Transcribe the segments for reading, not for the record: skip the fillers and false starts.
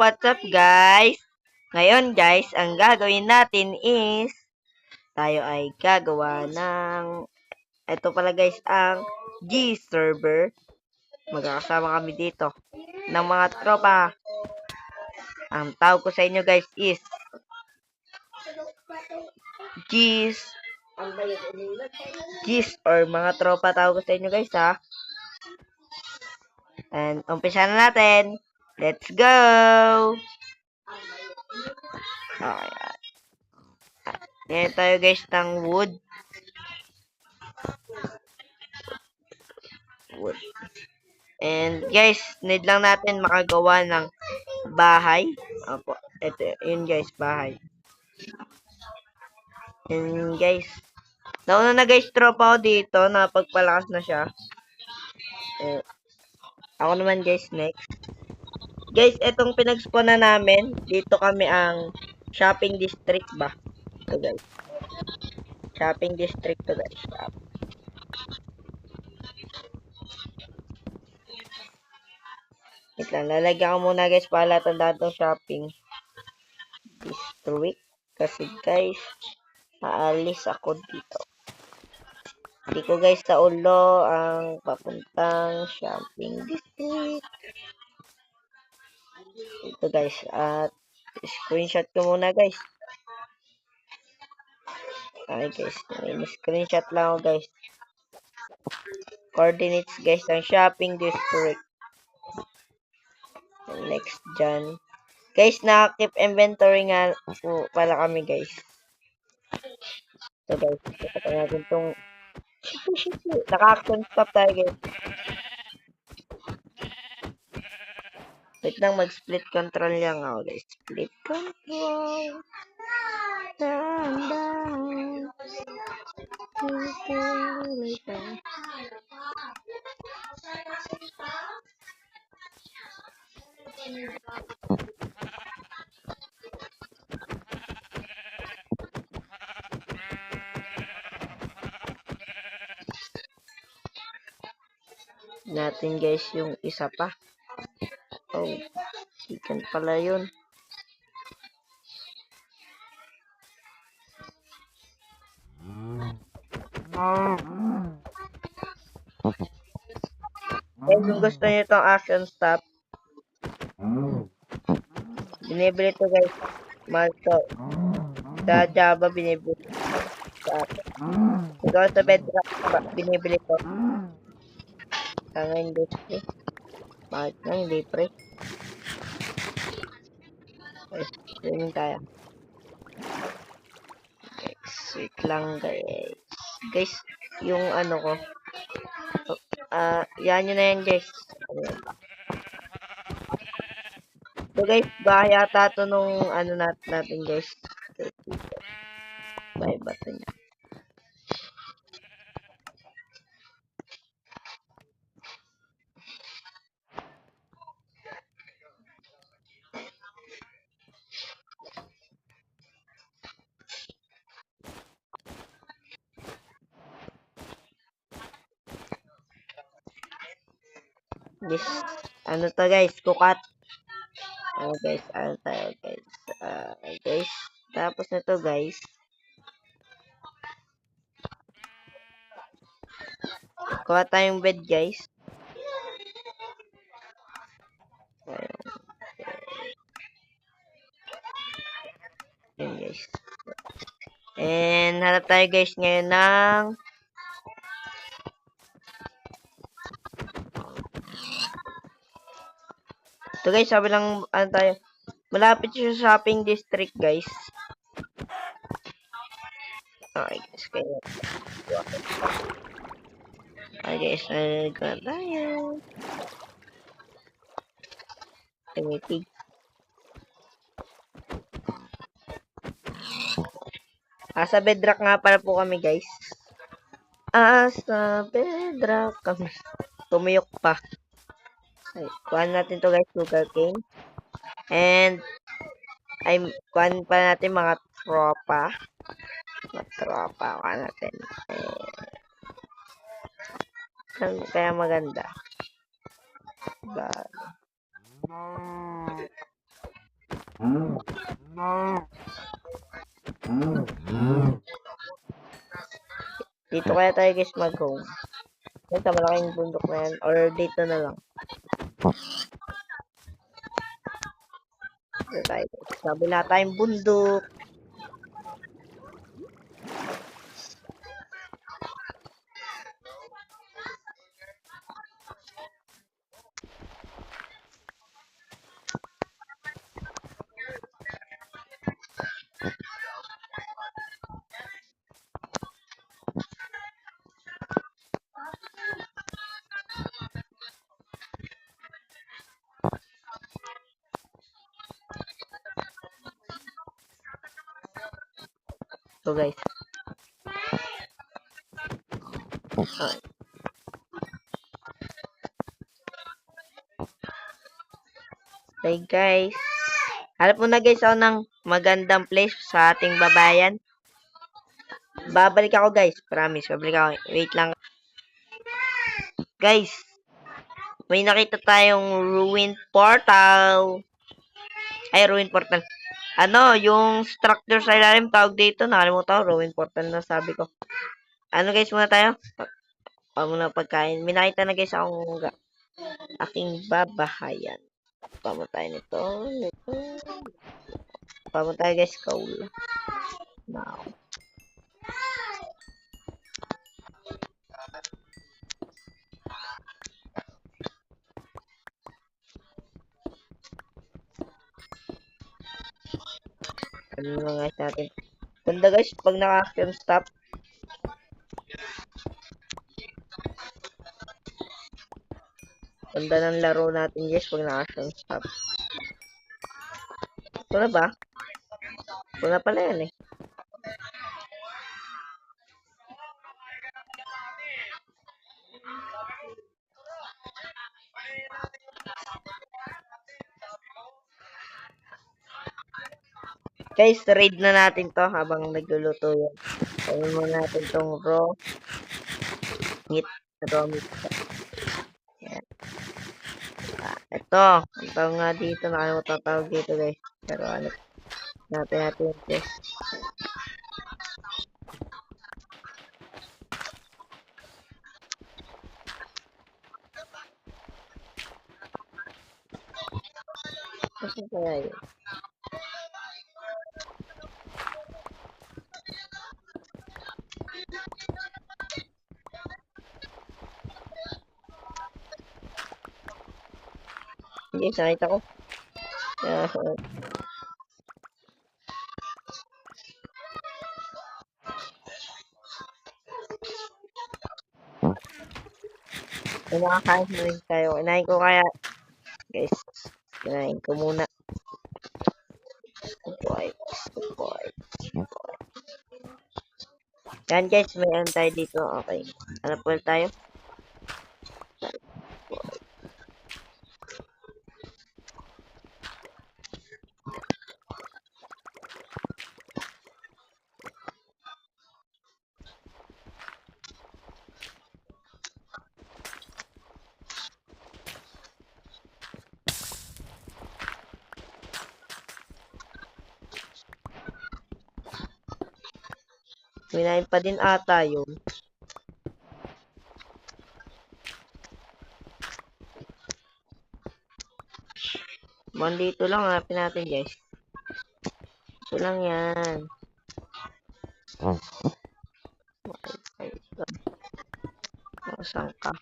what's up guys? Ngayon guys, ang gagawin natin is tayo ay gagawa ng ito pala guys, ang G server. Magkakasama kami dito ng mga tropa. Ang tawag ko sa inyo guys is G's or mga tropa tawag ko sa inyo guys ha. And umpisa na natin. Let's go! Okay. Ngayon tayo guys ng wood. And guys, need lang natin makagawa ng bahay. Opo, ito, yun guys, bahay. And guys, nauna na guys, tropa ko dito, napagpalakas na siya. Ako naman guys, next. Guys, etong pinag-spawn na namin, dito kami ang shopping district ba? Ito guys. Shopping district to guys. Wait lang, lalagyan ko muna guys para tandaan itong shopping district. Kasi guys, aalis ako dito. Hindi ko guys sa ulo ang papuntang shopping district. Ito guys, at screenshot ko muna guys. Okay guys, screenshot lang ako guys. Coordinates guys ng shopping district. Next dyan. Guys, naka-keep inventory nga pala kami guys. So guys, ito natin itong naka-action stop tayo guys. Wait lang, mag-split control lang ako guys. Split control. Down. Natin guys yung isa pa. Oh, chicken pala yun. Guys, kung gusto nyo itong action stop, binibili ito guys. Malto. Sa Java, binibili sa atin. Ikaw sa Bedrock, binibili ko. Sa industry. Bakit na, hindi pre. Okay, swimming tayo. Wait lang guys. Guys, yung ano ko. Yan yun na yan guys. So guys, bahay yata ito nung ano natin guys. Bahay ba ito niya? This, ano to guys, kukat. Guys, ano tayo guys. Guys, tapos na to guys. Kuha tayong bed guys. Ayan guys. And hanap tayo guys ngayon ng ito guys, sabi lang ano tayo. Malapit siya sa shopping district guys. Okay guys, kaya okay guys, nalagyan na tayo. Tumitig. Sa bedrock nga para po kami guys. Sa bedrock kami. Tumiyok pa. Okay, kuhaan natin to guys, sugar cane. And kuhaan pa natin mga tropa. Kuhaan natin. Kaya maganda. Dito kaya tayo guys mag-home. Yan sa malaking bundok na yan. Or dito na lang. Dito tayo. Sabi na tayong bundok. So guys. Okay. Okay guys. Hanap mo na guys ako ng magandang place sa ating babayan. Babalik ako guys. Promise. Babalik ako. Wait lang. Guys. May nakita tayong ruined portal. Ay, ruined portal. Ano, yung structure sa ilalim, tawag dito. Nakalimutan ko. Ruined portal na sabi ko. Ano guys, muna tayo? Muna pagkain. May nakita na guys akong aking babahayan. Pamo tayo nito. Pamo tayo guys, kaul. Now. Ano na guys natin? Ganda guys, pag naka-action stop. Ganda ng laro natin guys, pag naka-action stop. Ito na ba? Ito na pala yan eh. Guys, raid na natin to habang nagluluto yan. Kainin muna natin tong raw meat. Raw meat. Yan. Ito. Ang tawag nga dito. Nakalimutan tawag dito guys. Pero ano. Natin yung test. Kasi kaya yun. Hindi, nakita ko. May nakakain na rin tayo. Kinain ko kaya. Guys, kinain ko muna. Boy. Yan guys, may ano tayo dito. Okay. Hanap po tayo. Minayin pa din ata yun. Dito lang hanapin natin guys. Ito lang yan. Okay. Saan ka?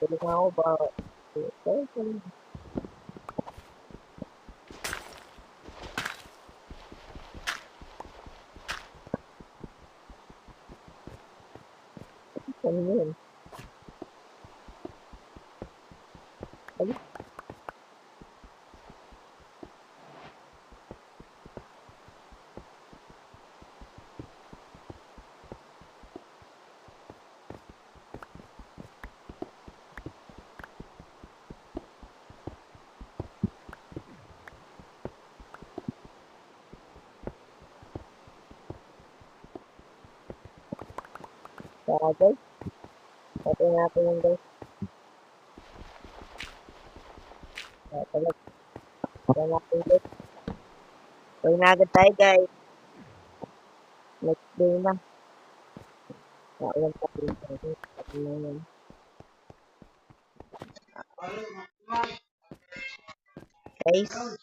Pwede nga ako ba? Ano yun? Tara guys. Patay natin yung guys. Patay natin guys. Patay na agad tayo guys. Next day na. Naulan pa rin tayo. Patay na yan. Guys.